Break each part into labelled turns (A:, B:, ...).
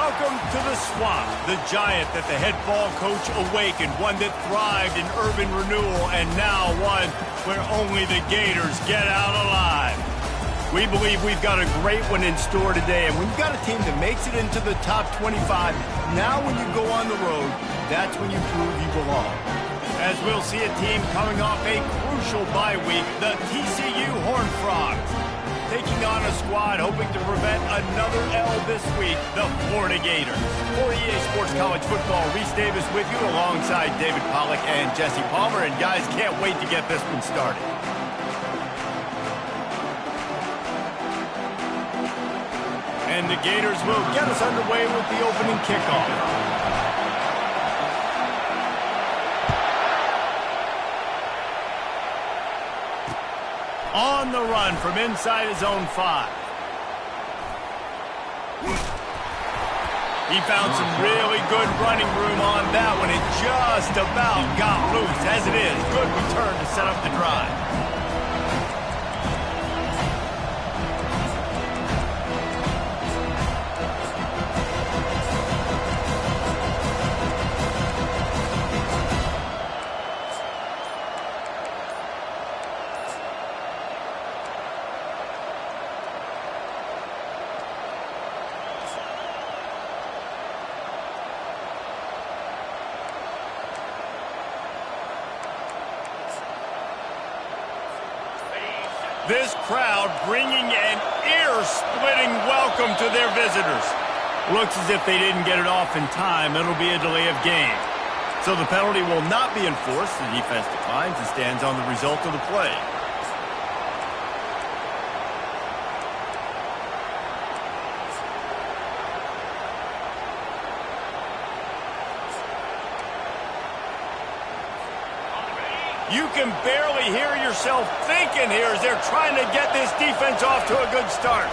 A: Welcome to the swamp, the giant that the head ball coach awakened, one that thrived in urban renewal, and now one where only the Gators get out alive. We believe we've got a great one in store today, and when you've got a team that makes it into the top 25, now when you go on the road, that's when you prove you belong. As we'll see a team coming off a crucial bye week, the TCU Horned Frogs, taking on a squad hoping to prevent another L this week, the Florida Gators. For EA Sports College Football, Reese Davis with you alongside David Pollack and Jesse Palmer, and guys, can't wait to get this one started. And the Gators will get us underway with the opening kickoff. On the run from inside his own 5. He found some really good running room on that one. It just about got loose. As it is, good return to set up the drive. This crowd bringing an ear-splitting welcome to their visitors. Looks as if they didn't get it off in time. It'll be a delay of game. So the penalty will not be enforced. The defense declines and stands on the result of the play. You can barely hear yourself thinking here as they're trying to get this defense off to a good start.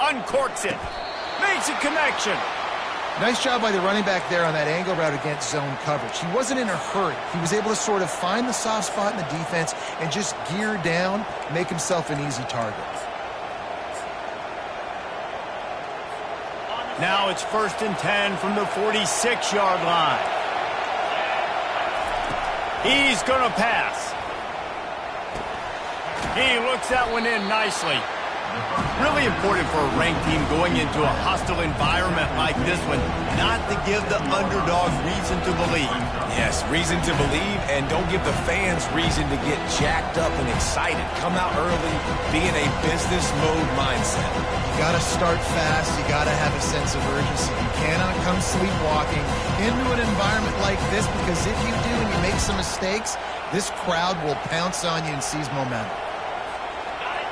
A: Uncorks it. Makes a connection.
B: Nice job by the running back there on that angle route against zone coverage. He wasn't in a hurry. He was able to sort of find the soft spot in the defense and just gear down, make himself an easy target.
A: Now it's 1st and 10 from the 46-yard line. He's going to pass. He looks that one in nicely. Really important for a ranked team going into a hostile environment like this one, not to give the underdog reason to believe.
C: Yes, reason to believe, and don't give the fans reason to get jacked up and excited. Come out early, be in a business mode mindset.
B: You got to start fast. You got to have a sense of urgency. You cannot come sleepwalking into an environment like this, because if you do and you make some mistakes, this crowd will pounce on you and seize momentum.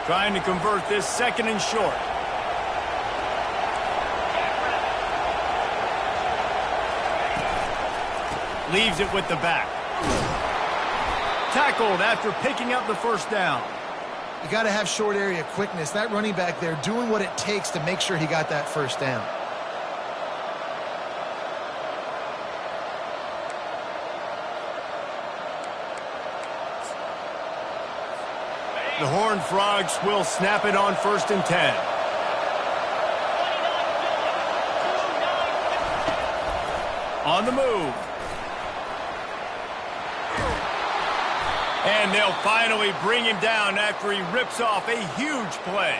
A: Trying to convert this 2nd and short. Leaves it with the back. Tackled after picking up the 1st down.
B: You got to have short area quickness. That running back there doing what it takes to make sure he got that 1st down.
A: The Horned Frogs will snap it on 1st and 10. On the move. And they'll finally bring him down after he rips off a huge play.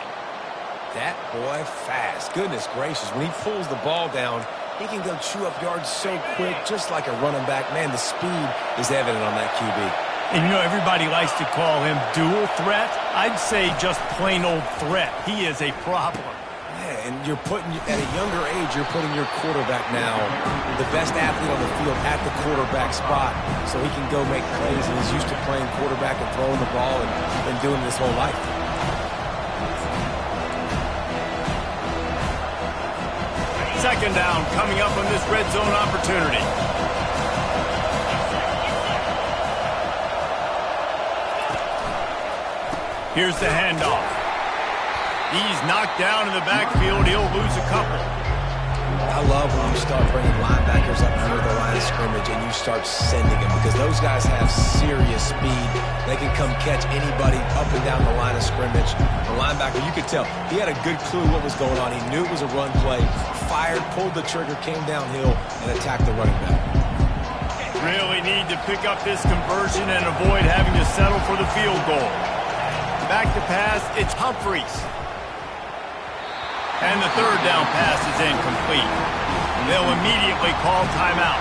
C: That boy fast. Goodness gracious. When he pulls the ball down, he can go chew up yards so quick, just like a running back. Man, the speed is evident on that QB.
A: And you know, everybody likes to call him dual threat. I'd say just plain old threat. He is a problem.
C: Yeah, and you're putting, at a younger age, you're putting your quarterback now, the best athlete on the field, at the quarterback spot, so he can go make plays. And he's used to playing quarterback and throwing the ball and been doing it his whole life.
A: Second down coming up on this red zone opportunity. Here's the handoff. He's knocked down in the backfield. He'll lose a couple.
C: I love when you start bringing linebackers up near the line of scrimmage and you start sending them because those guys have serious speed. They can come catch anybody up and down the line of scrimmage. The linebacker, you could tell, he had a good clue what was going on. He knew it was a run play, fired, pulled the trigger, came downhill, and attacked the running back.
A: Really need to pick up this conversion and avoid having to settle for the field goal. Back to pass, it's Humphries. And the third down pass is incomplete. They'll immediately call timeout.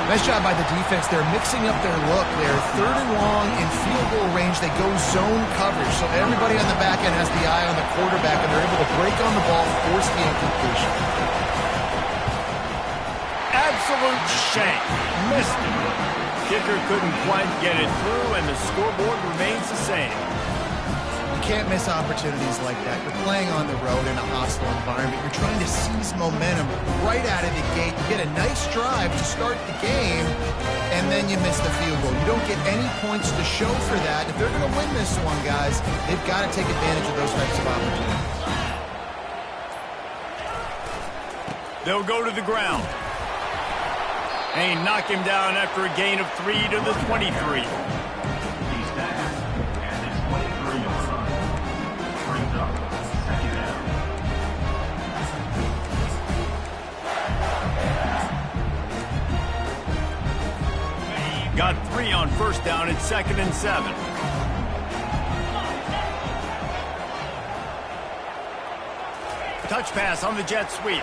B: Nice job by the defense. They're mixing up their look. They're third and long in field goal range. They go zone coverage. So everybody on the back end has the eye on the quarterback, and they're able to break on the ball, force the incompletion.
A: Absolute shame. Missed it. Kicker couldn't quite get it through, and the scoreboard remains the same.
B: Can't miss opportunities like that. You're playing on the road in a hostile environment. You're trying to seize momentum right out of the gate. You get a nice drive to start the game, and then you miss the field goal. You don't get any points to show for that. If they're going to win this one, guys, they've got to take advantage of those types of opportunities.
A: They'll go to the ground. And knock him down after a gain of 3 to the 23. Got 3 on first down at 2nd and 7. Touch pass on the jet sweep.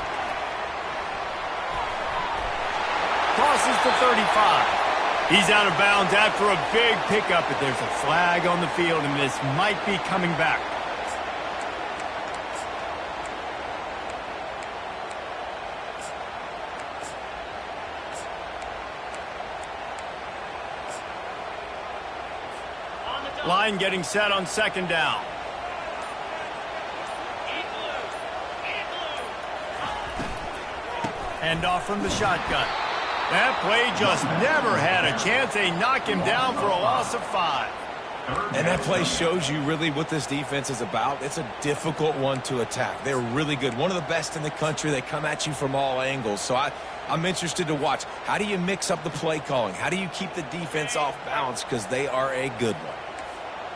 A: Crosses to 35. He's out of bounds after a big pickup, but there's a flag on the field, and this might be coming back. Line getting set on 2nd down. Hand off from the shotgun. That play just never had a chance. They knock him down for a loss of 5.
C: And that play shows you really what this defense is about. It's a difficult one to attack. They're really good. One of the best in the country. They come at you from all angles. So I'm interested to watch. How do you mix up the play calling? How do you keep the defense off balance? Because they are a good one.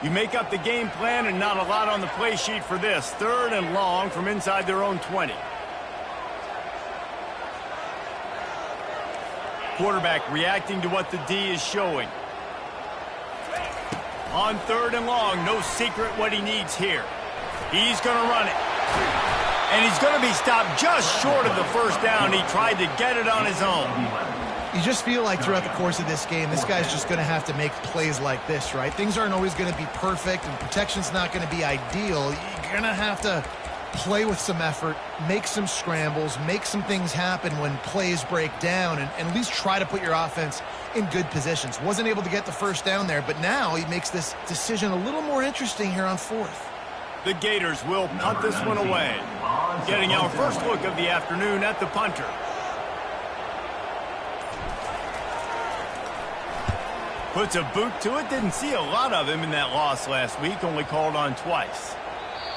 A: You make up the game plan and not a lot on the play sheet for this. 3rd and long from inside their own 20. Quarterback reacting to what the D is showing. On 3rd and long, no secret what he needs here. He's going to run it. And he's going to be stopped just short of the first down. He tried to get it on his own.
B: You just feel like throughout the course of this game, this guy's just going to have to make plays like this, right? Things aren't always going to be perfect, and protection's not going to be ideal. You're going to have to play with some effort, make some scrambles, make some things happen when plays break down, and at least try to put your offense in good positions. Wasn't able to get the first down there, but now he makes this decision a little more interesting here on 4th.
A: The Gators will punt this one away. Getting our first look of the afternoon at the punter. Puts a boot to it. Didn't see a lot of him in that loss last week. Only called on twice.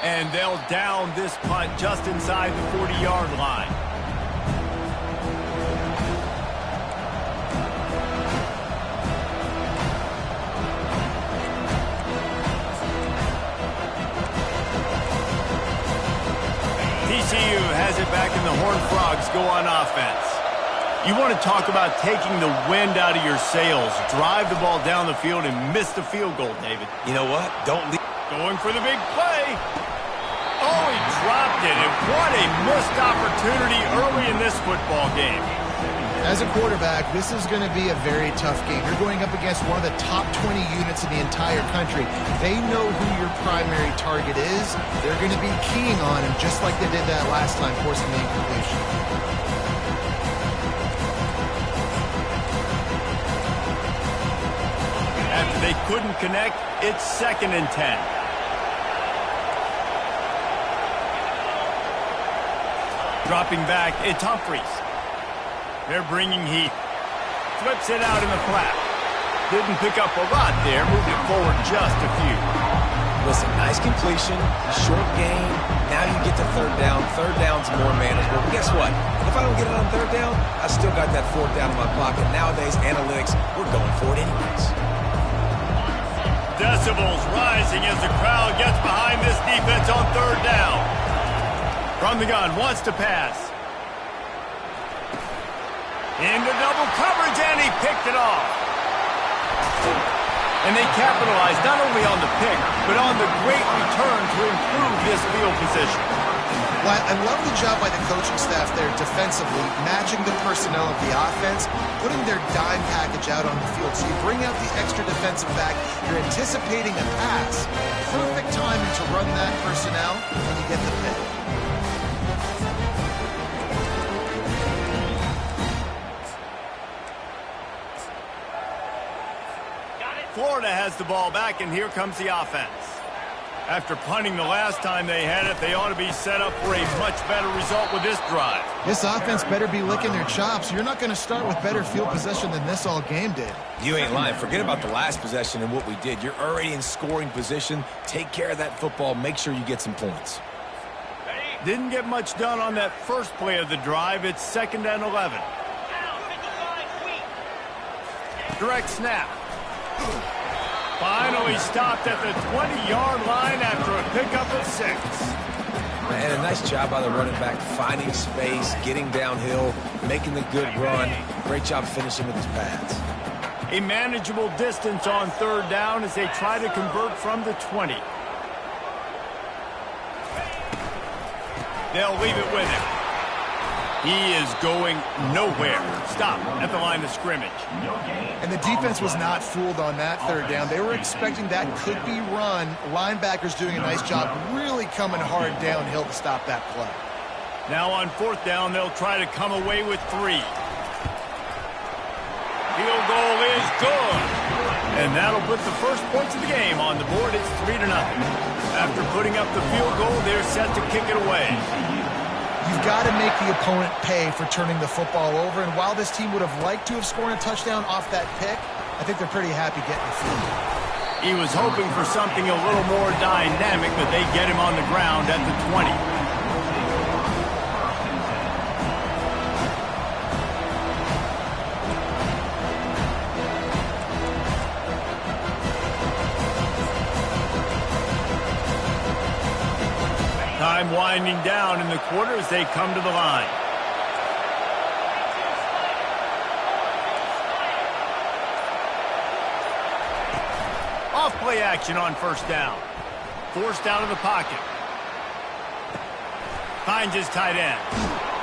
A: And they'll down this punt just inside the 40-yard line. TCU has it back in the Horned Frogs go on offense. You want to talk about taking the wind out of your sails. Drive the ball down the field and miss the field goal, David.
C: You know what? Don't leave.
A: Going for the big play. Oh, he dropped it. And what a missed opportunity early in this football game.
B: As a quarterback, this is going to be a very tough game. You're going up against one of the top 20 units in the entire country. They know who your primary target is. They're going to be keying on him just like they did that last time, forcing the incompletion.
A: After they couldn't connect, it's 2nd and 10. Dropping back, it's Humphries. They're bringing heat. Flips it out in the flat. Didn't pick up a lot there, moved it forward just a few.
C: Listen, nice completion, short gain. Now you get to third down. Third down's more manageable. But guess what? If I don't get it on third down, I still got that fourth down in my pocket. Nowadays, analytics, we're going for it anyways.
A: Decibels rising as the crowd gets behind this defense on third down. From the gun, wants to pass. Into double coverage, and he picked it off. And they capitalized not only on the pick, but on the great return to improve this field position.
B: Well, I love the job by the coaching staff there defensively, matching the personnel of the offense, putting their dime package out on the field. So you bring out the extra defensive back, you're anticipating a pass. Perfect timing to run that personnel, and you get the pick.
A: Florida has the ball back, and here comes the offense. After punting the last time they had it, they ought to be set up for a much better result with this drive.
B: This offense better be licking their chops. You're not going to start with better field possession than this all game did.
C: You ain't lying. Forget about the last possession and what we did. You're already in scoring position. Take care of that football. Make sure you get some points.
A: Didn't get much done on that first play of the drive. It's 2nd and 11. Direct snap. Finally stopped at the 20-yard line after a pickup of 6.
C: And a nice job by the running back, finding space, getting downhill, making the good run. Great job finishing with his pads.
A: A manageable distance on third down as they try to convert from the 20. They'll leave it with him. He is going nowhere. Stop at the line of scrimmage.
B: And the defense was not fooled on that third down. They were expecting that could be run. Linebackers doing a nice job really coming hard downhill to stop that play.
A: Now on 4th down, they'll try to come away with 3. Field goal is good. And that'll put the first points of the game on the board. It's 3-0. After putting up the field goal, they're set to kick it away.
B: You've got to make the opponent pay for turning the football over, and while this team would have liked to have scored a touchdown off that pick, I think they're pretty happy getting the field goal.
A: He was hoping for something a little more dynamic, but they get him on the ground at the 20. Time winding down in the quarter as they come to the line. Off play action on 1st down. Forced out of the pocket. Finds his tight end.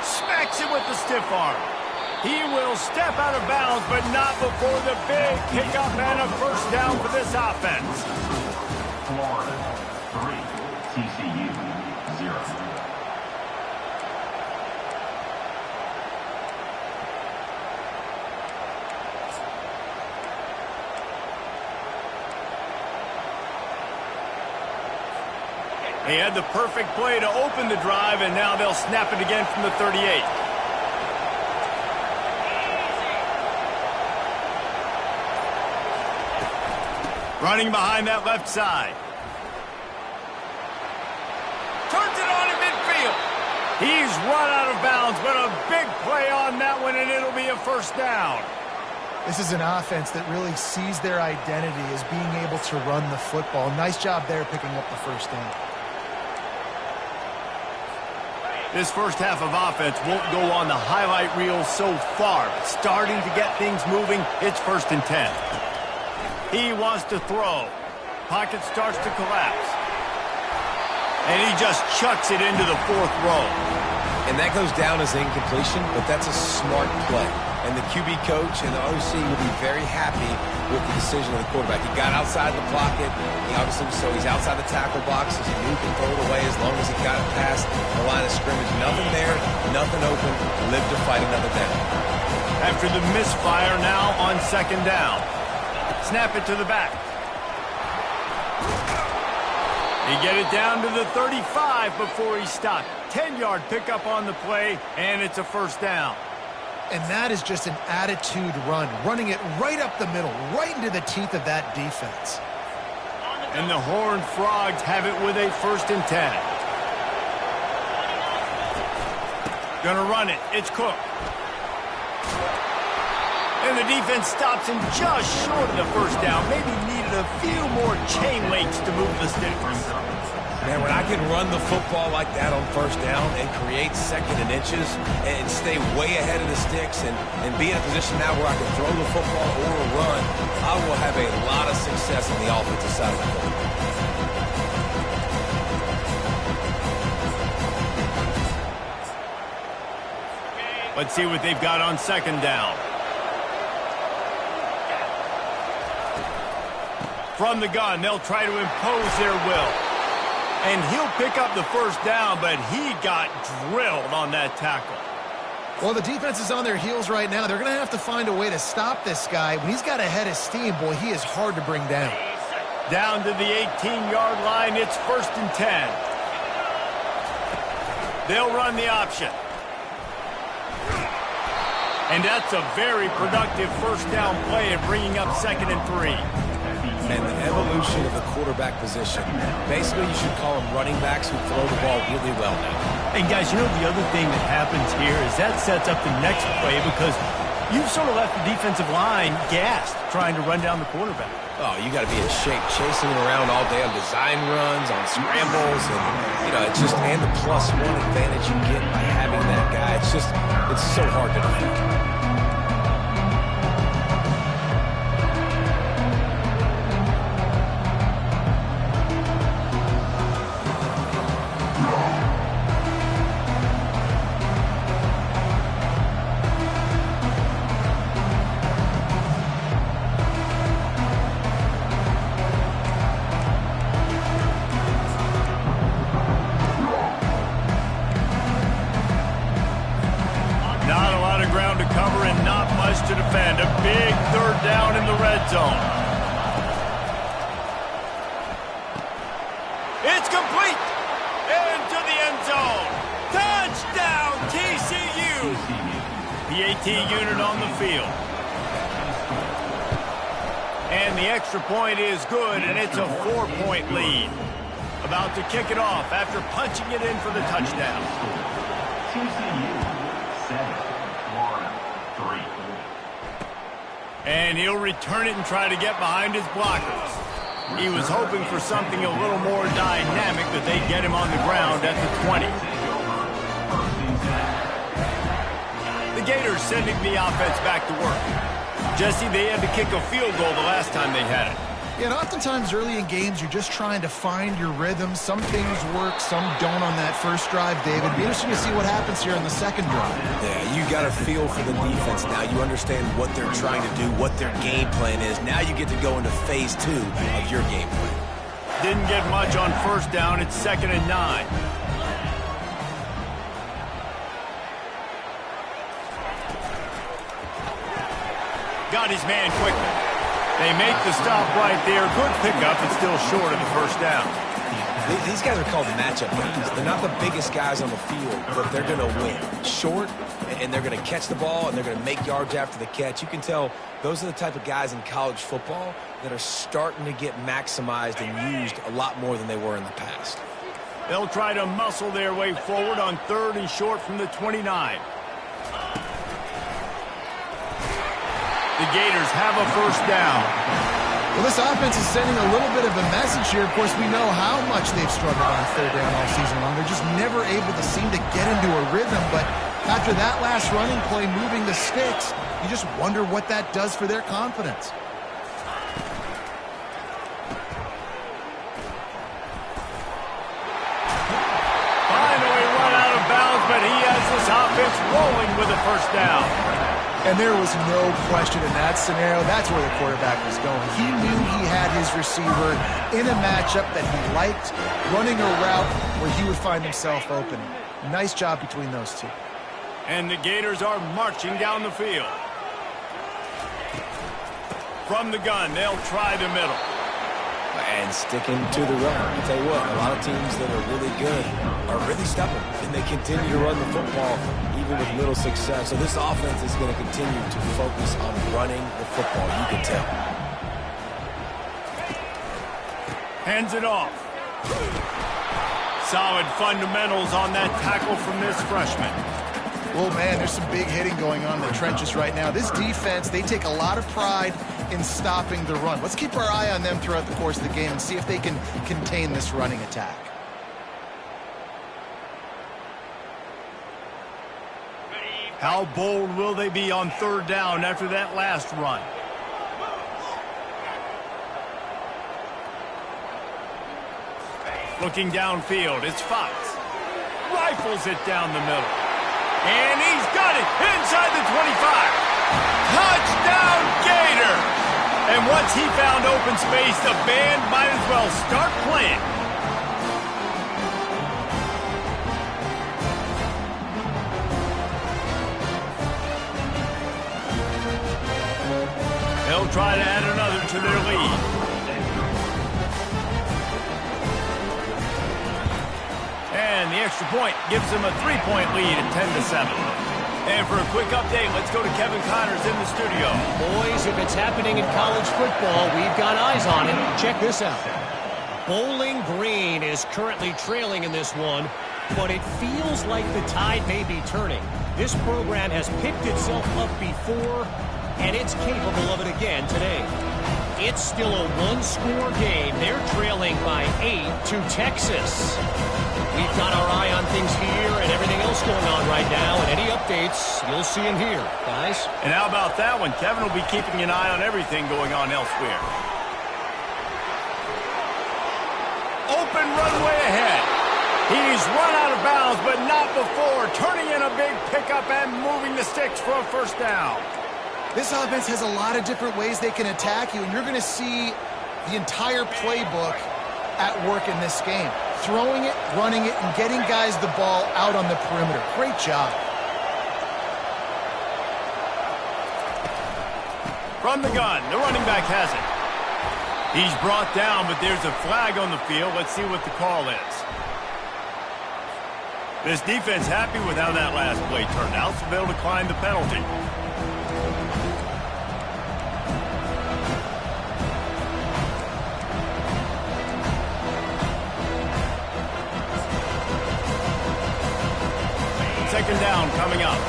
A: Smacks it with the stiff arm. He will step out of bounds, but not before the big kickoff and a 1st down for this offense.
D: Florida 3, TCU 0.
A: They had the perfect play to open the drive, and now they'll snap it again from the 38. Running behind that left side. Turns it on in midfield. He's run out of bounds, but a big play on that one, and it'll be a 1st down.
B: This is an offense that really sees their identity as being able to run the football. Nice job there picking up the 1st down.
A: This first half of offense won't go on the highlight reel so far. Starting to get things moving, it's 1st and 10. He wants to throw. Pocket starts to collapse. And he just chucks it into the 4th row.
C: And that goes down as incompletion, but that's a smart play. And the QB coach and the OC will be very happy with the decision of the quarterback. He got outside the pocket. He's outside the tackle box. He knew he could throw it away as long as he got it past the line of scrimmage. Nothing there, nothing open. Live to fight another down.
A: After the misfire, now on 2nd down. Snap it to the back. He get it down to the 35 before he stopped. 10-yard pickup on the play, and it's a 1st down.
B: And that is just an attitude run, running it right up the middle, right into the teeth of that defense.
A: And the Horned Frogs have it with a 1st and 10. Gonna run it. It's Cook. And the defense stops him just short of the 1st down. Maybe needed a few more chain links to move the sticks.
C: Man, when I can run the football like that on 1st down and create 2nd and inches and stay way ahead of the sticks and be in a position now where I can throw the football or run, I will have a lot of success on the offensive side of the ball.
A: Let's see what they've got on 2nd down. From the gun, they'll try to impose their will. And he'll pick up the 1st down, but he got drilled on that tackle.
B: Well, the defense is on their heels right now. They're going to have to find a way to stop this guy. When he's got a head of steam, boy, he is hard to bring down.
A: Down to the 18-yard line, it's 1st and 10. They'll run the option. And that's a very productive 1st down play of bringing up 2nd and 3.
C: And the evolution of the quarterback position. Basically, you should call them running backs who throw the ball really well now.
A: And guys, you know the other thing that happens here is that sets up the next play because you've sort of left the defensive line gassed trying to run down the quarterback.
C: Oh, you got to be in shape, chasing him around all day on design runs, on scrambles, and it's just and the +1 advantage you get by having that guy. It's so hard to defend.
A: To defend. A big 3rd down in the red zone. It's complete. Into the end zone. Touchdown, TCU. The AT unit on the field. And the extra point is good, and it's a 4-point lead. About to kick it off after punching it in for the touchdown.
D: TCU 7, Florida 3.
A: And he'll return it and try to get behind his blockers. He was hoping for something a little more dynamic, that they'd get him on the ground at the 20. The Gators sending the offense back to work. Jesse, they had to kick a field goal the last time they had it.
B: Yeah, and oftentimes early in games, you're just trying to find your rhythm. Some things work, some don't on that first drive, David. It'll be interesting to see what happens here on the 2nd drive.
C: Yeah, you got a feel for the defense now. You understand what they're trying to do, what their game plan is. Now you get to go into phase 2 of your game plan.
A: Didn't get much on 1st down. It's 2nd and 9. Got his man quickly. They make the stop right there. Good pickup, but still short of the 1st down.
C: These guys are called matchup guys. They're not the biggest guys on the field, but they're going to win. Short, and they're going to catch the ball, and they're going to make yards after the catch. You can tell those are the type of guys in college football that are starting to get maximized and used a lot more than they were in the past.
A: They'll try to muscle their way forward on 3rd and short from the 29. The Gators have a 1st down.
B: Well, this offense is sending a little bit of a message here. Of course, we know how much they've struggled on 3rd down all season long. They're just never able to seem to get into a rhythm. But after that last running play, moving the sticks, you just wonder what that does for their confidence.
A: Finally run out of bounds, but he has this offense rolling with a 1st down.
B: And there was no question in that scenario. That's where the quarterback was going. He knew he had his receiver in a matchup that he liked, running a route where he would find himself open. Nice job between those two.
A: And the Gators are marching down the field. From the gun, they'll try the middle.
C: And sticking to the run. I tell you what, a lot of teams that are really good are really stubborn, and they continue to run the football even with little success. So this offense is going to continue to focus on running the football, you can tell.
A: Hands it off. Solid fundamentals on that tackle from this freshman.
B: Well, man, there's some big hitting going on in the trenches right now. This defense, they take a lot of pride in stopping the run. Let's keep our eye on them throughout the course of the game and see if they can contain this running attack.
A: How bold will they be on third down after that last run? Looking downfield, it's Fox. Rifles it down the middle. And he's got it inside the 25. Touchdown, Gator! And once he found open space, the band might as well start playing. They'll try to add another to their lead. And the extra point gives them a 3-point lead at 10-7. And for a quick update, let's go to Kevin Connors in the studio.
E: Boys, if it's happening in college football, we've got eyes on it. Check this out. Bowling Green is currently trailing in this one, but it feels like the tide may be turning. This program has picked itself up before, and it's capable of it again today. It's still a one-score game. They're trailing by 8 to Texas. We've got our eye on things here and everything else going on right now, and any updates, you'll see them here, guys.
A: And how about that one? Kevin will be keeping an eye on everything going on elsewhere. Open runway ahead. He's run out of bounds, but not before turning in a big pickup and moving the sticks for a first down.
B: This offense has a lot of different ways they can attack you, and you're going to see the entire playbook at work in this game. Throwing it, running it, and getting guys the ball out on the perimeter. Great job.
A: From the gun, the running back has it. He's brought down, but there's a flag on the field. Let's see what the call is. This defense happy with how that last play turned out, so they'll decline the penalty. Second down coming up.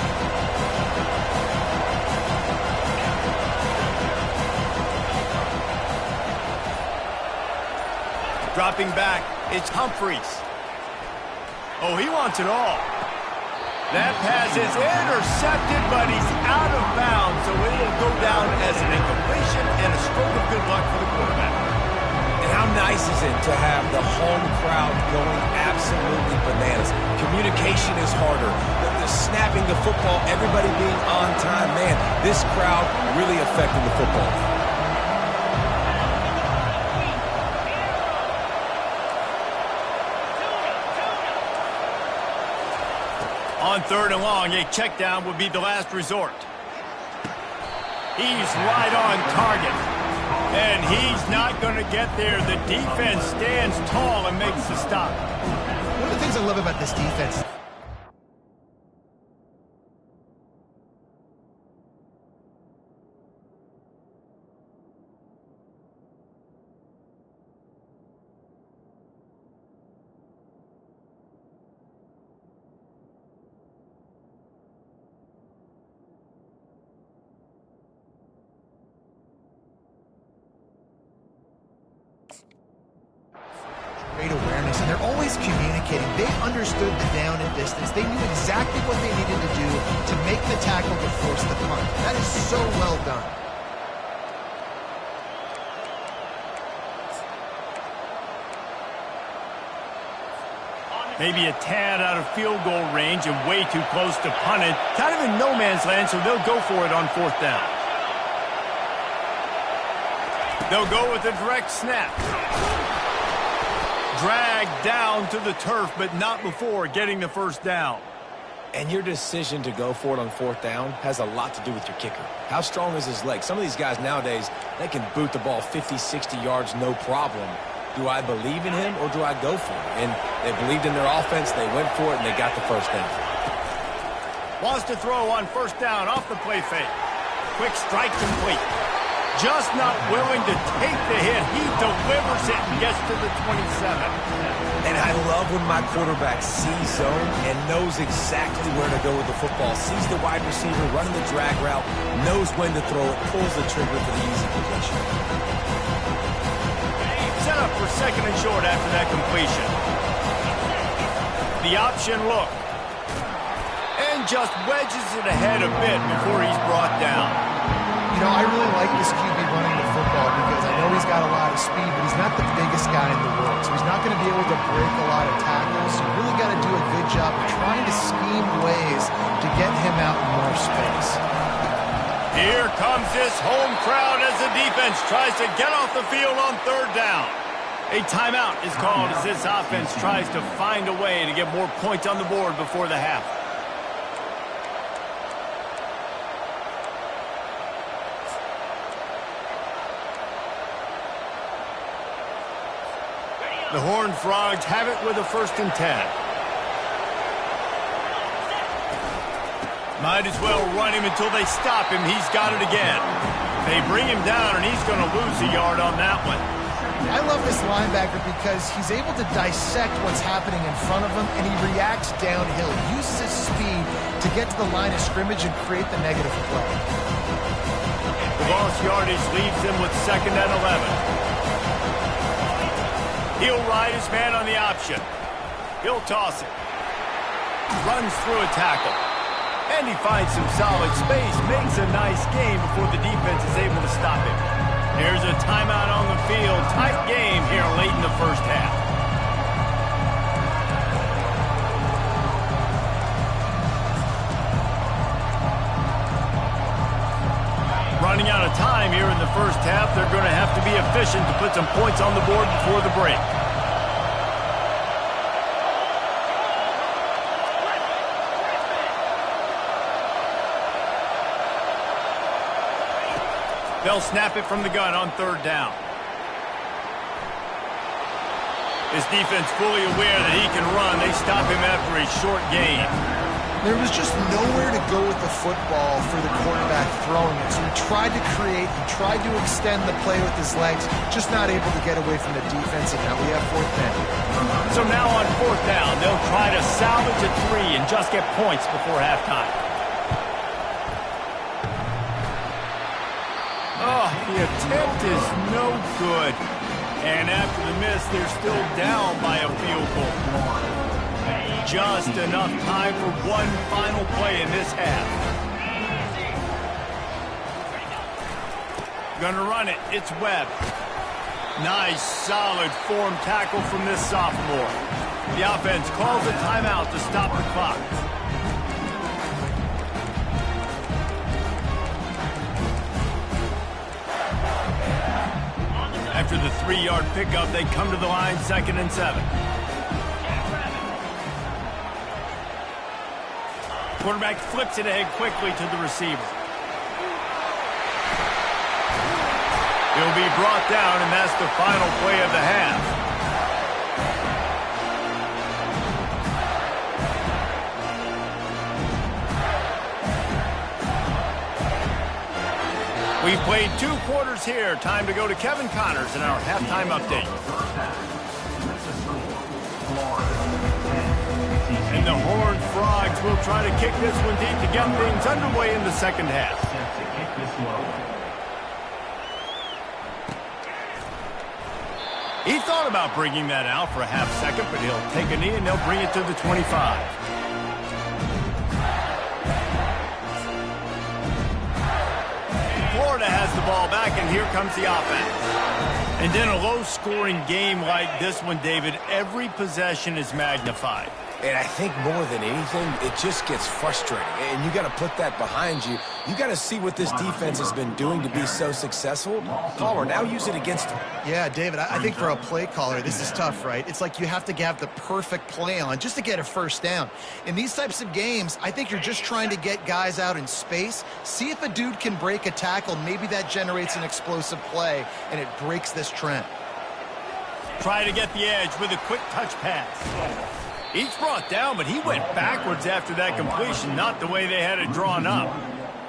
A: Dropping back, it's Humphreys. Oh, he wants it all. That pass is intercepted, but he's out of bounds, so it'll go down as an incompletion and a stroke of good luck for the quarterback.
C: And how nice is it to have the home crowd going absolutely bananas? Communication is harder. The snapping the football, everybody being on time. Man, this crowd really affecting the football.
A: On third and long, a check down would be the last resort. He's right on target. And he's not going to get there. The defense stands tall and makes the stop.
B: One of the things I love about this defense, great awareness, and they're always communicating. They understood the down and distance. They knew exactly what they needed to do to make the tackle to force the punt. That is so well done.
A: Maybe a tad out of field goal range and way too close to punt it. Kind of in no man's land, so they'll go for it on fourth down. They'll go with a direct snap. Dragged down to the turf, but not before getting the first down.
C: And your decision to go for it on fourth down has a lot to do with your kicker. How strong is his leg? Some of these guys nowadays, they can boot the ball 50, 60 yards, no problem. Do I believe in him or do I go for it? And they believed in their offense, they went for it, and they got the first down.
A: Wants to throw on first down off the play fake. Quick strike complete. Just not willing to take the hit. He delivers it and gets to the 27.
C: And I love when my quarterback sees zone and knows exactly where to go with the football. Sees the wide receiver running the drag route, knows when to throw it, pulls the trigger for the easy completion.
A: Set up for second and short after that completion. The option look. And just wedges it ahead a bit before he's brought down.
B: You know, I really like this QB running the football because I know he's got a lot of speed, but he's not the biggest guy in the world. So he's not going to be able to break a lot of tackles. You really got to do a good job of trying to scheme ways to get him out in more space.
A: Here comes this home crowd as the defense tries to get off the field on third down. A timeout is called as this offense tries to find a way to get more points on the board before the half. The Horned Frogs have it with a 1st and 10. Might as well run him until they stop him. He's got it again. They bring him down, and he's going to lose a yard on that one.
B: I love this linebacker because he's able to dissect what's happening in front of him, and he reacts downhill. He uses his speed to get to the line of scrimmage and create the negative play.
A: The lost yardage leaves him with 2nd and 11. He'll ride his man on the option. He'll toss it. Runs through a tackle. And he finds some solid space. Makes a nice game before the defense is able to stop him. There's a timeout on the field. Tight game here late in the first half. Running out of time here in the first half. They're going to have to be efficient to put some points on the board before the break. They'll snap it from the gun on third down. His defense fully aware that he can run. They stop him after a short gain.
B: There was just nowhere to go with the football for the quarterback throwing it. So he tried to create, he tried to extend the play with his legs, just not able to get away from the defense, and now we have 4th down.
A: So now on 4th down, they'll try to salvage a 3 and just get points before halftime. Oh, the attempt is no good. And after the miss, they're still down by a field goal. Just enough time for one final play in this half. Gonna run it. It's Webb. Nice, solid form tackle from this sophomore. The offense calls a timeout to stop the clock. After the 3-yard pickup, they come to the line 2nd and 7. Quarterback flips it ahead quickly to the receiver. He'll be brought down, and that's the final play of the half. We've played 2 quarters here. Time to go to Kevin Connors in our halftime update. And the Horned Frogs will try to kick this one deep to get things underway in the second half. He thought about bringing that out for a half second, but he'll take a knee and they'll bring it to the 25. Florida has the ball back, and here comes the offense. And in a low-scoring game like this one, David, every possession is magnified.
C: And I think more than anything, it just gets frustrating. And you got to put that behind you. You got to see what this defense has been doing to be so successful. Caller, now use it against them.
B: Yeah, David, I think for a play caller, this is tough, right? It's like you have to have the perfect play on just to get a first down. In these types of games, I think you're just trying to get guys out in space, see if a dude can break a tackle. Maybe that generates an explosive play, and it breaks this trend.
A: Try to get the edge with a quick touch pass. He's brought down, but he went backwards after that completion, not the way they had it drawn up.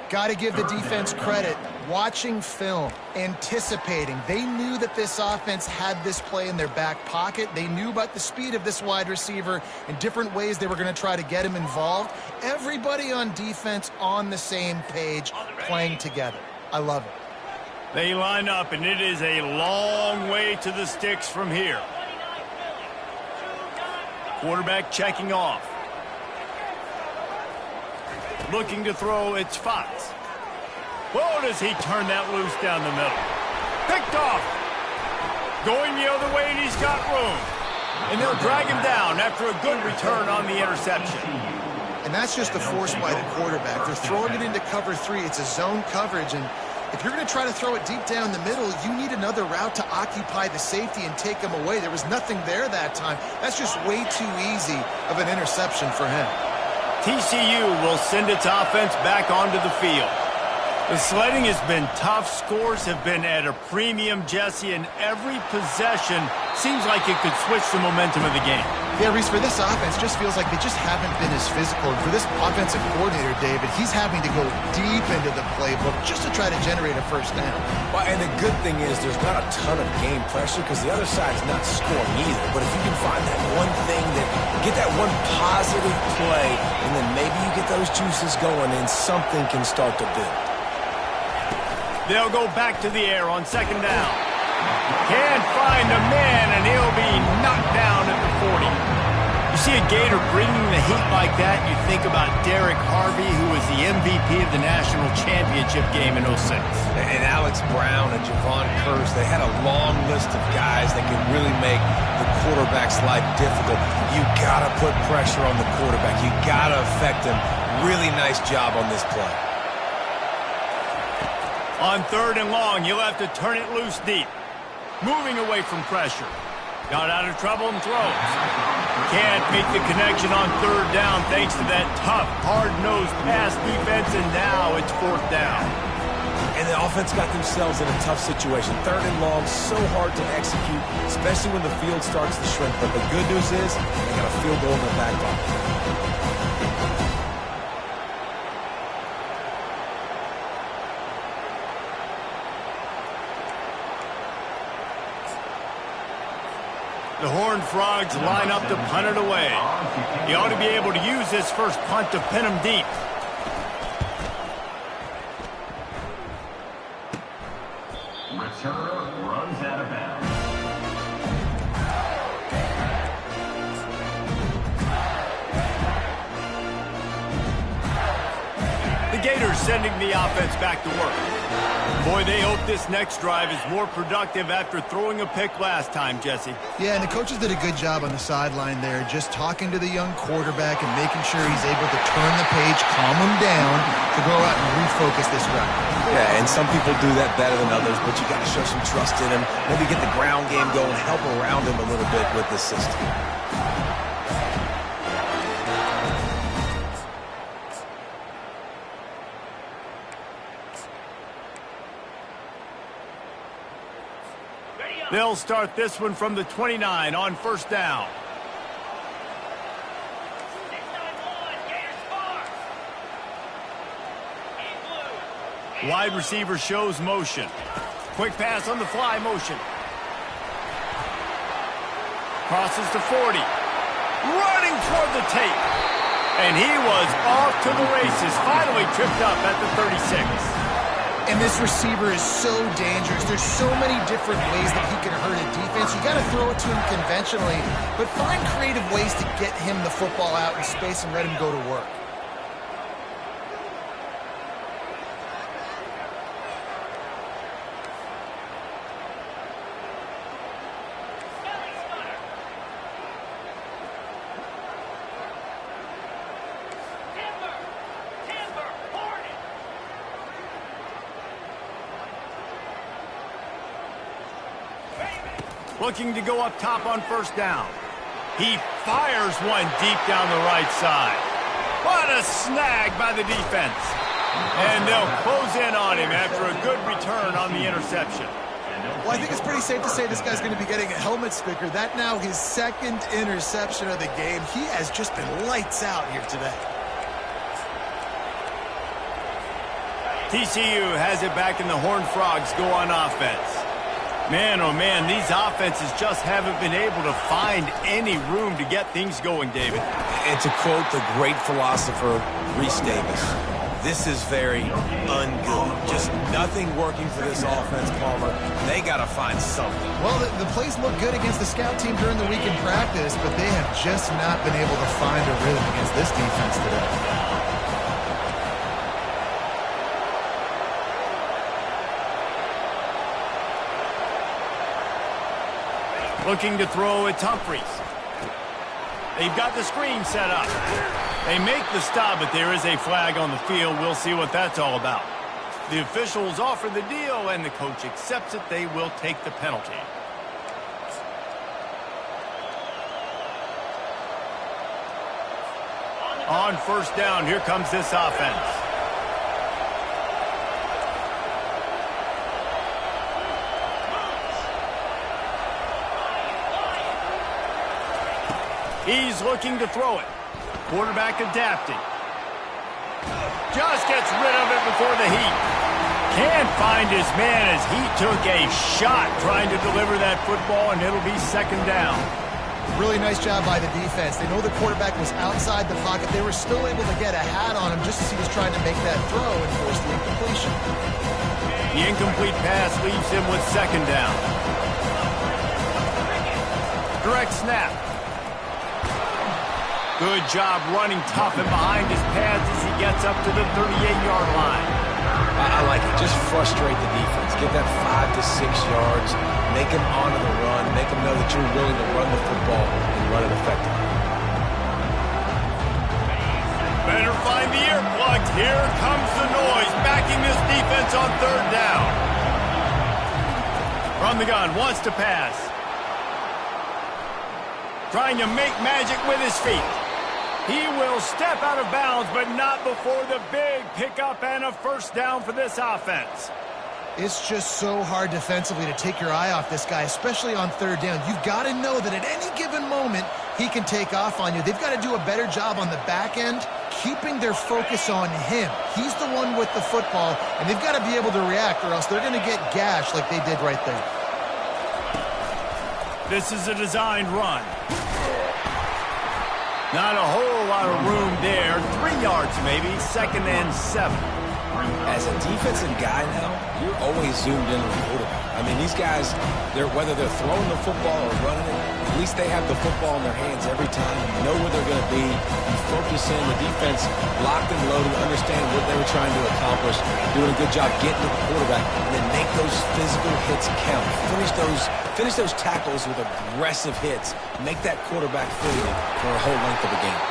B: Got to give the defense credit. watching film, anticipating. They knew that this offense had this play in their back pocket. They knew about the speed of this wide receiver and different ways they were going to try to get him involved. Everybody on defense on the same page, playing together. I love it.
A: They line up, and it is a long way to the sticks from here. Quarterback checking off. Looking to throw, it's Fox. Whoa, does he turn that loose down the middle. Picked off. Going the other way, and he's got room. And they'll drag him down after a good return on the interception.
B: And that's just the force by the quarterback. They're throwing it into cover 3. It's a zone coverage, and if you're going to try to throw it deep down the middle, you need another route to occupy the safety and take him away. There was nothing there that time. That's just way too easy of an interception for him.
A: TCU will send its offense back onto the field. The sledding has been tough. Scores have been at a premium, Jesse, and every possession seems like it could switch the momentum of the game.
B: Yeah, Reese, for this offense, just feels like they just haven't been as physical. And for this offensive coordinator, David, he's having to go deep into the playbook just to try to generate a first down.
C: Well, and the good thing is there's not a ton of game pressure because the other side's not scoring either. But if you can find that one thing, get that one positive play, and then maybe you get those juices going and something can start to build.
A: They'll go back to the air on second down. Can't find a man, and he'll be knocked down at the 40. You see a Gator bringing the heat like that, you think about Derek Harvey, who was the MVP of the national championship game in 06.
C: And Alex Brown and Javon Curse, they had a long list of guys that could really make the quarterback's life difficult. You got to put pressure on the quarterback. You got to affect him. Really nice job on this play.
A: On third and long, you'll have to turn it loose deep. Moving away from pressure. Got out of trouble and throws. Can't make the connection on third down thanks to that tough, hard-nosed pass defense, and now it's fourth down.
C: And the offense got themselves in a tough situation. Third and long, so hard to execute, especially when the field starts to shrink. But the good news is they got a field goal in their back pocket.
A: The Horned Frogs line up to punt it away. He ought to be able to use this first punt to pin him deep.
D: Returner runs out of bounds.
A: The Gators sending the offense back to work. Boy, they hope this next drive is more productive after throwing a pick last time, Jesse.
B: Yeah, and the coaches did a good job on the sideline there, just talking to the young quarterback and making sure he's able to turn the page, calm him down, to go out and refocus this route.
C: Yeah, and some people do that better than others, but you got to show some trust in him. Maybe get the ground game going, help around him a little bit with this system.
A: They'll start this one from the 29 on first down. Wide receiver shows motion. Quick pass on the fly motion. Crosses to 40. Running toward the tape. And he was off to the races. Finally tripped up at the 36.
B: And this receiver is so dangerous. There's so many different ways that he can hurt a defense. You got to throw it to him conventionally, but find creative ways to get him the football out in space and let him go to work.
A: Looking to go up top on first down. He fires one deep down the right side. What a snag by the defense. And they'll close in on him after a good return on the interception.
B: Well, I think it's pretty safe to say this guy's going to be getting a helmet sticker. That now his second interception of the game. He has just been lights out here today.
A: TCU has it back, and the Horned Frogs go on offense. Man, oh man, these offenses just haven't been able to find any room to get things going, David.
C: And to quote the great philosopher, Reese Davis, this is very ungood. Just nothing working for this offense, Palmer. They got to find something.
B: Well, the plays look good against the scout team during the week in practice, but they have just not been able to find a rhythm against this defense today.
A: Looking to throw, it's Humphries. They've got the screen set up. They make the stop, but there is a flag on the field. We'll see what that's all about. The officials offer the deal, and the coach accepts it. They will take the penalty. On first down, here comes this offense. He's looking to throw it. Quarterback adapting. Just gets rid of it before the heat. Can't find his man as he took a shot trying to deliver that football, and it'll be second down.
B: Really nice job by the defense. They know the quarterback was outside the pocket. They were still able to get a hat on him just as he was trying to make that throw and force the incompletion.
A: The incomplete pass leaves him with second down. Direct snap. Good job running tough and behind his pads as he gets up to the 38-yard line.
C: I like it. Just frustrate the defense. Get that 5 to 6 yards. Make them honor the run. Make them know that you're willing to run the football and run it effectively.
A: Better find the earplugs. Here comes the noise, backing this defense on third down. From the gun, wants to pass. Trying to make magic with his feet. He will step out of bounds, but not before the big pickup and a first down for this offense.
B: It's just so hard defensively to take your eye off this guy, especially on third down. You've got to know that at any given moment, he can take off on you. They've got to do a better job on the back end, keeping their focus on him. He's the one with the football, and they've got to be able to react, or else they're going to get gashed like they did right there.
A: This is a designed run. Not a whole lot of room there. 3 yards maybe, second and 7.
C: As a defensive guy now, you're always zoomed in on the quarterback. I mean, these guys, whether they're throwing the football or running it, at least they have the football in their hands every time. You know where they're going to be. You focus in. The defense locked and loaded, understand what they were trying to accomplish, doing a good job getting to the quarterback, and then make those physical hits count. Finish those tackles with aggressive hits. Make that quarterback feel it for a whole length of a game.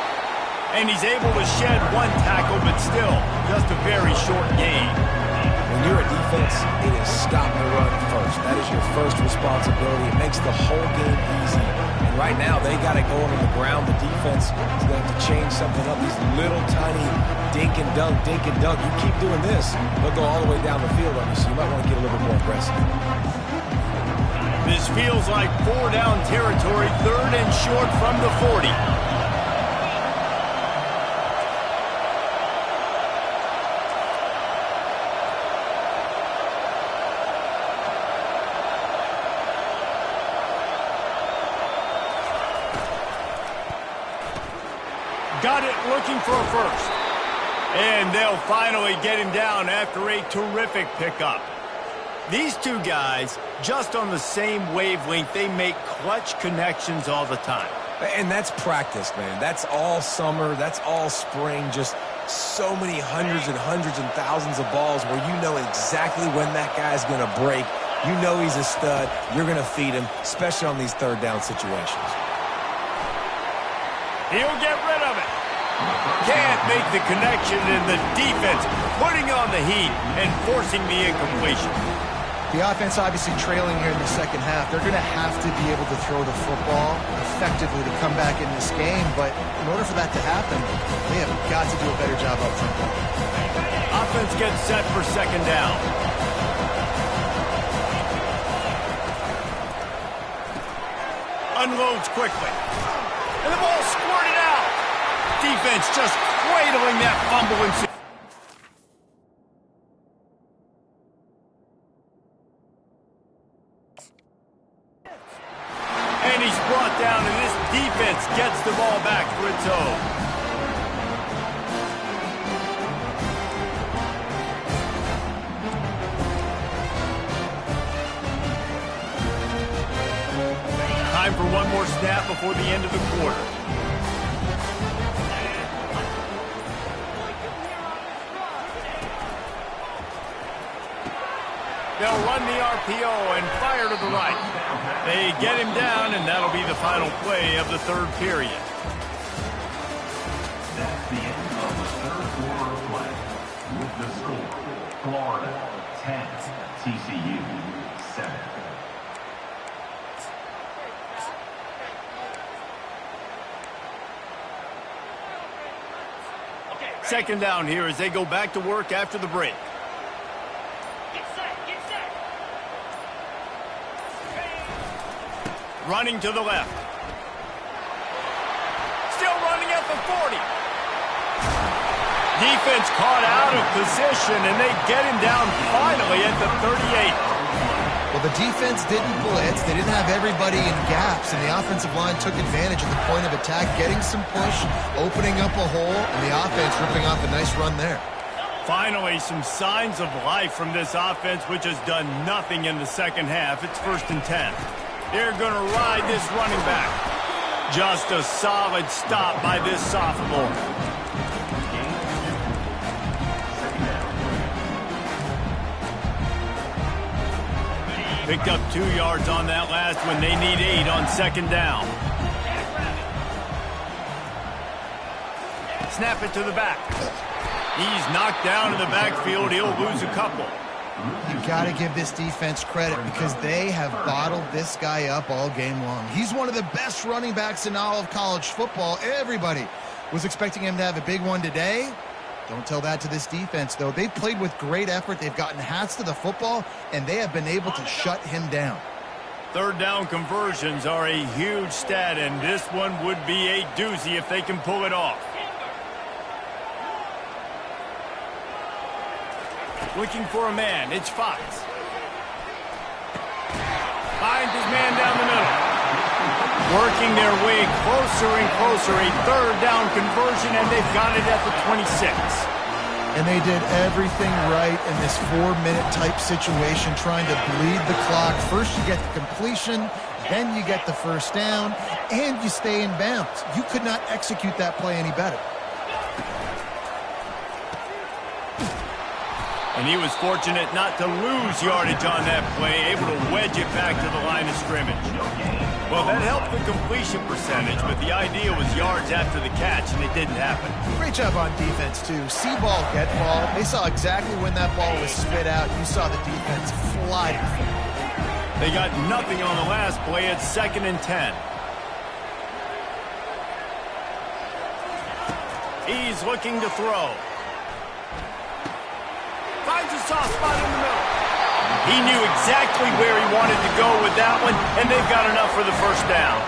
A: And he's able to shed one tackle, but still just a very short gain.
C: When you're a defense, it is stop the run first. That is your first responsibility. It makes the whole game easy. And right now, they got it going on the ground. The defense is going to have to change something up. These little tiny dink and dunk. You keep doing this, they'll go all the way down the field on you, so you might want to get a little bit more aggressive.
A: This feels like 4 down territory, third and short from the 40. Got it, looking for a first. And they'll finally get him down after a terrific pickup. These two guys, just on the same wavelength, they make clutch connections all the time.
C: And that's practice, man. That's all summer. That's all spring. Just so many hundreds and thousands of balls where you know exactly when that guy's going to break. You know he's a stud. You're going to feed him, especially on these third down situations.
A: He'll get rid of it. Can't make the connection, and the defense putting on the heat and forcing the incompletion.
B: The offense obviously trailing here in the second half. They're going to have to be able to throw the football effectively to come back in this game, but in order for that to happen, they have got to do a better job up front.
A: Offense gets set for second down. Unloads quickly. And the ball squirted out. Defense just cradling that fumble and brought down, and this defense gets the ball back for its own. Time for one more snap before the end of the quarter. They'll run the RPO and fire to the right. They get him down, and that'll be the final play of the third period.
D: That's the end of the third quarter of play. With the score, Florida 10, TCU 7.
A: Second down here as they go back to work after the break. Running to the left. Still running at the 40. Defense caught out of position, and they get him down finally at the 38.
B: Well, the defense didn't blitz. They didn't have everybody in gaps, and the offensive line took advantage of the point of attack, getting some push, opening up a hole, and the offense ripping off a nice run there.
A: Finally, some signs of life from this offense, which has done nothing in the second half. It's 1st and 10. They're going to ride this running back. Just a solid stop by this sophomore. Picked up 2 yards on that last one. They need 8 on second down. Snap it to the back. He's knocked down in the backfield. He'll lose a couple.
B: You got to give this defense credit because they have bottled this guy up all game long. He's one of the best running backs in all of college football. Everybody was expecting him to have a big one today. Don't tell that to this defense, though. They've played with great effort. They've gotten hats to the football, and they have been able to shut him down.
A: Third down conversions are a huge stat, and this one would be a doozy if they can pull it off. Looking for a man. It's Fox. Finds his man down the middle. Working their way closer and closer. A third down conversion, and they've got it at the 26.
B: And they did everything right in this 4-minute type situation, trying to bleed the clock. First you get the completion, then you get the first down, and you stay in bounds. You could not execute that play any better.
A: And he was fortunate not to lose yardage on that play, able to wedge it back to the line of scrimmage. Well, that helped the completion percentage, but the idea was yards after the catch, and it didn't happen.
B: Great job on defense, too. See ball, get ball. They saw exactly when that ball was spit out. You saw the defense fly.
A: They got nothing on the last play. It's 2nd and 10. He's looking to throw. Finds a soft spot in the middle. He knew exactly where he wanted to go with that one, and they've got enough for the first down.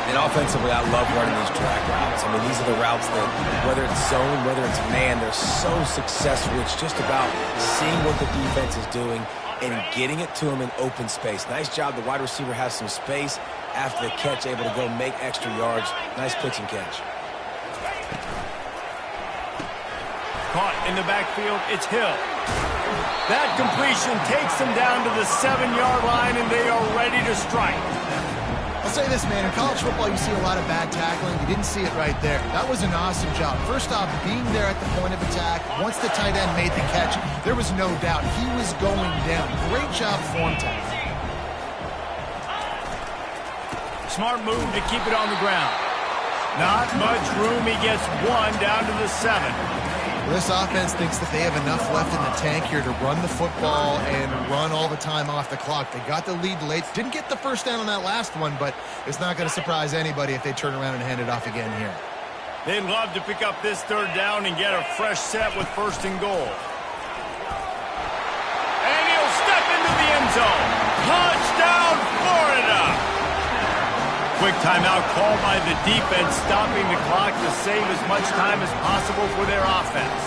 C: And offensively, I love running these drag routes. I mean, these are the routes that, whether it's zone, whether it's man, they're so successful. It's just about seeing what the defense is doing and getting it to him in open space. Nice job. The wide receiver has some space after the catch, able to go make extra yards. Nice pitch and catch.
A: Caught in the backfield, it's Hill. That completion takes them down to the 7-yard line, and they are ready to strike.
B: I'll say this, man. In college football, you see a lot of bad tackling. You didn't see it right there. That was an awesome job. First off, being there at the point of attack. Once the tight end made the catch, there was no doubt he was going down. Great job form tackling.
A: Smart move to keep it on the ground. Not much room. He gets 1 down to the 7.
B: This offense thinks that they have enough left in the tank here to run the football and run all the time off the clock. They got the lead late. Didn't get the first down on that last one, but it's not going to surprise anybody if they turn around and hand it off again here.
A: They'd love to pick up this third down and get a fresh set with 1st and goal. And he'll step into the end zone. Touchdown, Florida! Quick timeout called by the defense, stopping the clock to save as much time as possible for their offense.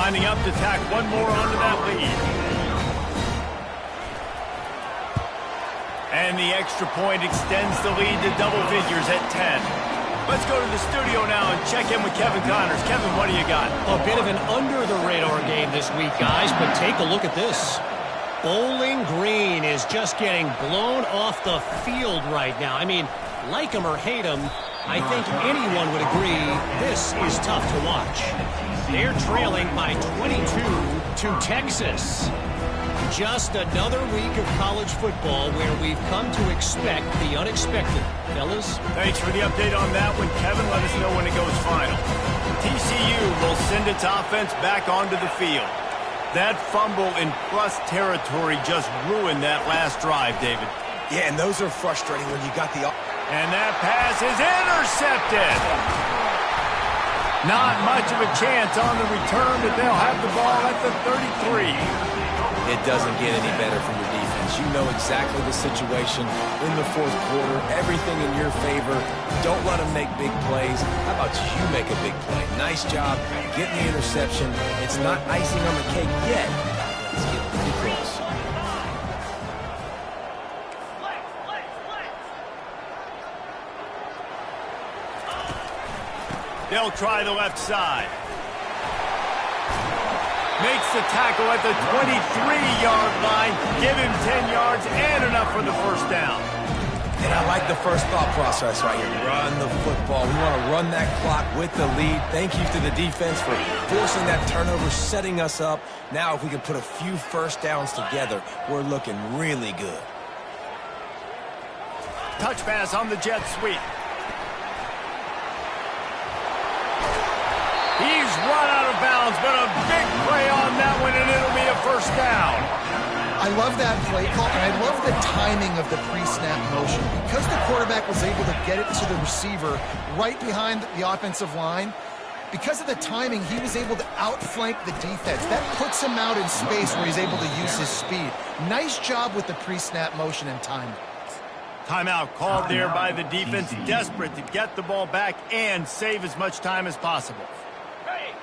A: Lining up to tack one more onto that lead. And the extra point extends the lead to double figures at 10. Let's go to the studio now and check in with Kevin Connors. Kevin, what do you got?
E: A bit of an under-the-radar game this week, guys, but take a look at this. Bowling Green is just getting blown off the field right now. I mean, like him or hate him, I think anyone would agree this is tough to watch. They're trailing by 22 to Texas. Just another week of college football where we've come to expect the unexpected. Fellas?
A: Thanks for the update on that one, Kevin. Let us know when it goes final. TCU will send its offense back onto the field. That fumble in plus territory just ruined that last drive, David.
C: Yeah, and those are frustrating when you got the...
A: And that pass is intercepted. Not much of a chance on the return, but they'll have the ball at the 33.
C: It doesn't get any better from your defense. You know exactly the situation in the fourth quarter. Everything in your favor. Don't let them make big plays. How about you make a big play? Nice job getting the interception. It's not icing on the cake yet. It's getting pretty close.
A: They'll try the left side. Makes the tackle at the 23-yard line. Give him 10 yards and enough for the first down.
C: And I like the first thought process right here. Run the football. We want to run that clock with the lead. Thank you to the defense for forcing that turnover, setting us up. Now if we can put a few first downs together, we're looking really good.
A: Touch pass on the jet sweep. He's run out of bounds, but a big play on that one, and it'll be a first down.
B: I love that play call, and I love the timing of the pre-snap motion. Because the quarterback was able to get it to the receiver right behind the offensive line, because of the timing, he was able to outflank the defense. That puts him out in space where he's able to use his speed. Nice job with the pre-snap motion and timing.
A: Timeout called there by the defense, desperate to get the ball back and save as much time as possible.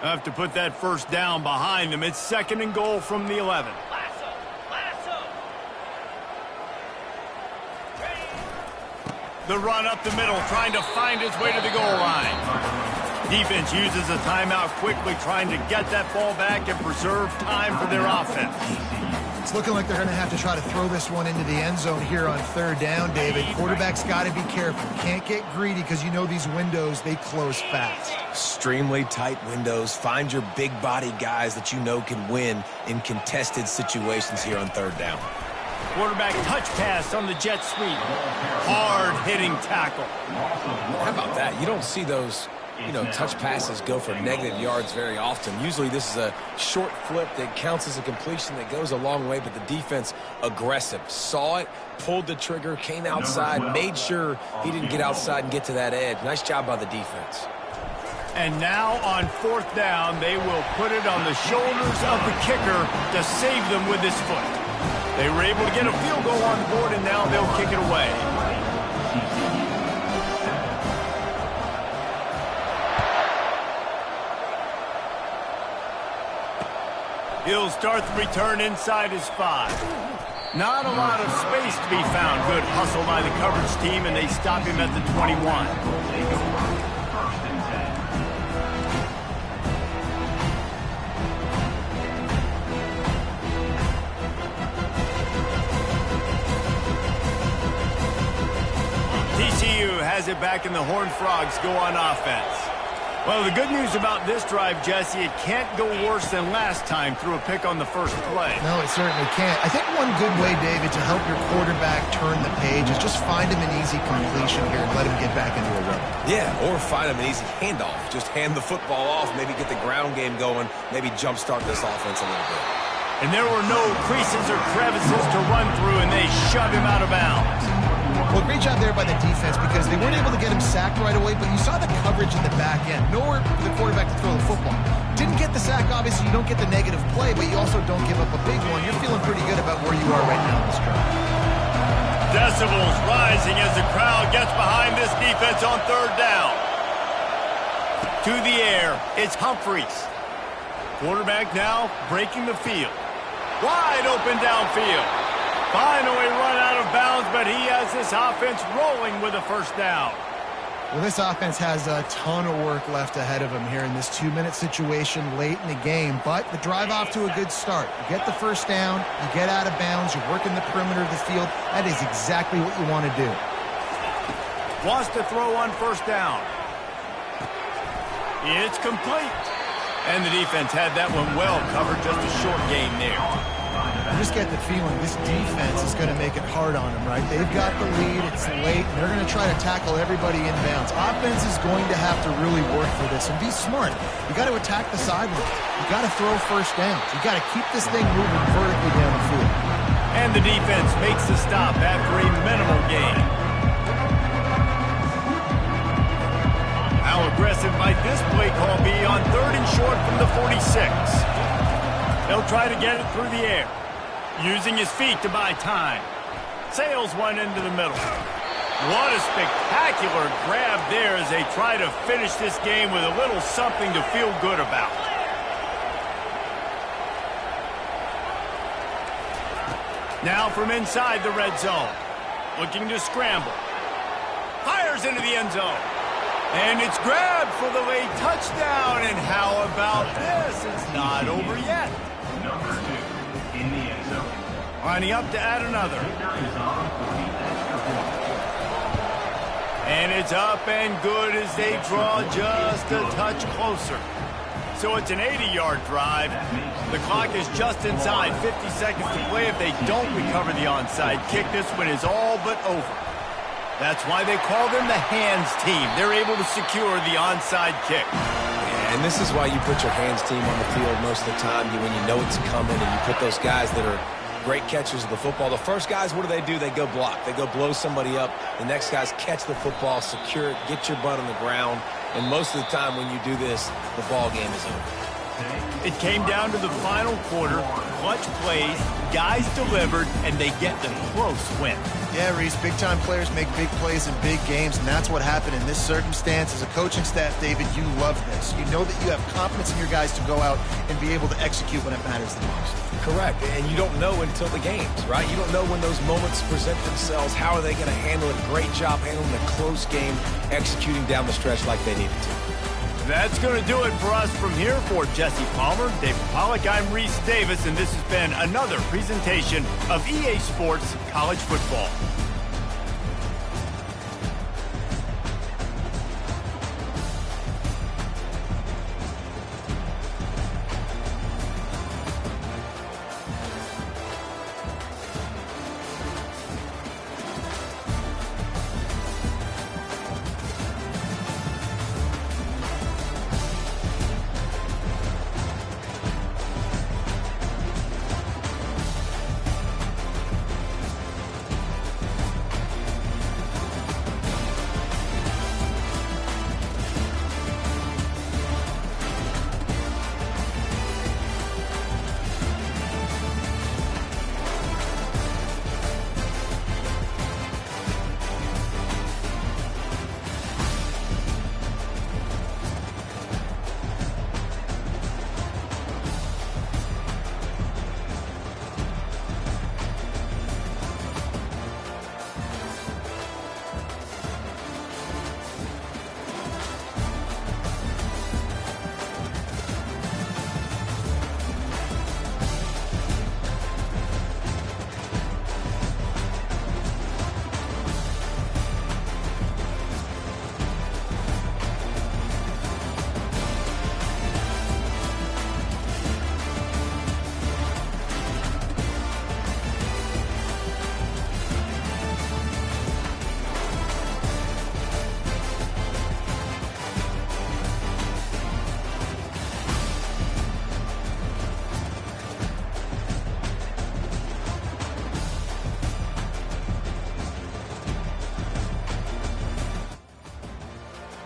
A: Have to put that first down behind them. It's 2nd and goal from the 11. The run up the middle, trying to find his way to the goal line. Defense uses a timeout quickly, trying to get that ball back and preserve time for their offense.
B: It's looking like they're going to have to try to throw this one into the end zone here on 3rd down, David. Quarterback's got to be careful. Can't get greedy because you know these windows, they close fast.
C: Extremely tight windows. Find your big body guys that you know can win in contested situations here on 3rd down.
A: Quarterback touch pass on the jet sweep. Hard-hitting tackle.
C: How about that? You don't see those, touch passes go for negative yards very often. Usually this is a short flip that counts as a completion that goes a long way, but the defense aggressive. Saw it, pulled the trigger, came outside, made sure he didn't get outside and get to that edge. Nice job by the defense.
A: And now on 4th down, they will put it on the shoulders of the kicker to save them with his foot. They were able to get a field goal on the board, and now they'll kick it away. He'll start the return inside his 5. Not a lot of space to be found. Good hustle by the coverage team, and they stop him at the 21. TCU has it back, and the Horned Frogs go on offense. Well, the good news about this drive, Jesse, it can't go worse than last time through a pick on the first play.
B: No, it certainly can't. I think one good way, David, to help your quarterback turn the page is just find him an easy completion here and let him get back into a run.
C: Yeah, or find him an easy handoff. Just hand the football off, maybe get the ground game going, maybe jumpstart this offense a little bit.
A: And there were no creases or crevices to run through, and they shove him out of bounds.
B: Well, great job there by the defense because they weren't able to get him sacked right away, but you saw the coverage in the back end. Nowhere for the quarterback to throw the football. Didn't get the sack, obviously. You don't get the negative play, but you also don't give up a big one. You're feeling pretty good about where you are right now in this drive.
A: Decibels rising as the crowd gets behind this defense on 3rd down. To the air, it's Humphreys. Quarterback now breaking the field. Wide open downfield. Finally run out of bounds, but he has this offense rolling with a first down.
B: Well, this offense has a ton of work left ahead of them here in this 2-minute situation late in the game, but the drive off to a good start. You get the first down, you get out of bounds, you're working the perimeter of the field. That is exactly what you want to do.
A: Wants to throw on first down. It's complete. And the defense had that one well covered, just a short game there.
B: I just get the feeling this defense is going to make it hard on them, right? They've got the lead, it's late, and they're going to try to tackle everybody inbounds. Offense is going to have to really work for this and be smart. You got to attack the sidelines. You got to throw first downs. You got to keep this thing moving vertically down the field.
A: And the defense makes the stop after a minimal gain. How aggressive might this play call be on 3rd and short from the 46? They'll try to get it through the air, using his feet to buy time. Sails one into the middle. What a spectacular grab there as they try to finish this game with a little something to feel good about. Now from inside the red zone, looking to scramble. Fires into the end zone. And it's grabbed for the late touchdown. And how about this? It's not over yet.
D: Number 2 in the end zone.
A: Lining up to add another. And it's up and good as they draw just a touch closer. So it's an 80-yard drive. The clock is just inside 50 seconds to play. If they don't recover the onside kick, this one is all but over. That's why they call them the hands team. They're able to secure the onside kick.
C: And this is why you put your hands team on the field most of the time when you know it's coming, and you put those guys that are great catchers of the football. The first guys, what do? They go block. They go blow somebody up. The next guys catch the football, secure it, get your butt on the ground. And most of the time when you do this, the ball game is over.
A: It came down to the final quarter. Clutch plays, guys delivered, and they get the close win.
B: Yeah, Reese, big-time players make big plays in big games, and that's what happened in this circumstance. As a coaching staff, David, you love this. You know that you have confidence in your guys to go out and be able to execute when it matters the most.
C: Correct, and you don't know until the games, right? You don't know when those moments present themselves. How are they going to handle it? Great job handling a close game, executing down the stretch like they needed to.
A: That's going to do it for us from here. For Jesse Palmer, David Pollack, I'm Reese Davis, and this has been another presentation of EA Sports College Football.